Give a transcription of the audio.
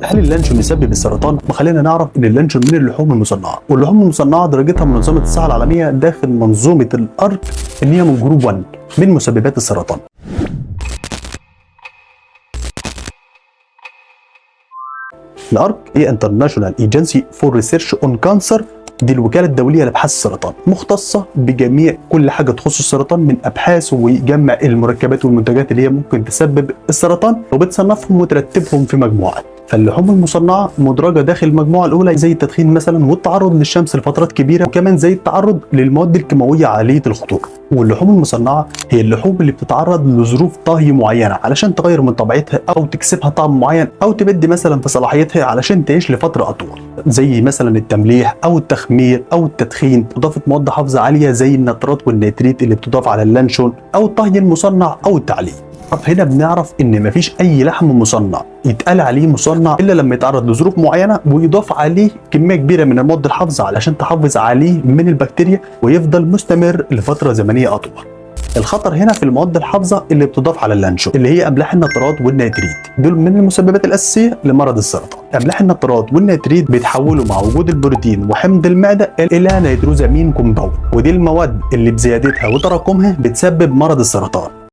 هل اللانشون يسبب السرطان؟ وخلينا نعرف ان اللانشون من اللحوم المصنعه، واللحوم المصنعه درجتها من منظمه الصحه العالميه داخل منظومه الارك ان هي من جروب 1 من مسببات السرطان. الارك هي انترناشونال ايجنسي فور ريسيرش اون كانسر، دي الوكاله الدوليه لابحاث السرطان، مختصه بجميع كل حاجه تخص السرطان من ابحاث ويجمع المركبات والمنتجات اللي هي ممكن تسبب السرطان وبتصنفهم وترتبهم في مجموعات. فاللحوم المصنعه مدرجه داخل المجموعه الاولى زي التدخين مثلا والتعرض للشمس لفترات كبيره، وكمان زي التعرض للمواد الكيماويه عاليه الخطوره. واللحوم المصنعه هي اللحوم اللي بتتعرض لظروف طهي معينه علشان تغير من طبيعتها او تكسبها طعم معين او تبدي مثلا في صلاحيتها علشان تعيش لفتره اطول، زي مثلا التمليح او التخمير او التدخين، اضافه مواد حافظه عاليه زي النترات والنيتريت اللي بتضاف على اللانشون، او الطهي المصنع او التعليق. طب هنا بنعرف ان مفيش اي لحم مصنع يتقال عليه مصنع الا لما يتعرض لظروف معينه ويضاف عليه كميه كبيره من المواد الحافظه علشان تحافظ عليه من البكتيريا ويفضل مستمر لفتره زمنيه اطول. الخطر هنا في المواد الحافظه اللي بتضاف على اللانشون اللي هي املاح النترات والنيتريت، دول من المسببات الاساسيه لمرض السرطان. املاح النترات والنيتريت بيتحولوا مع وجود البروتين وحمض المعده الى نيتروزامين كومباوند، ودي المواد اللي بزيادتها وتراكمها بتسبب مرض السرطان.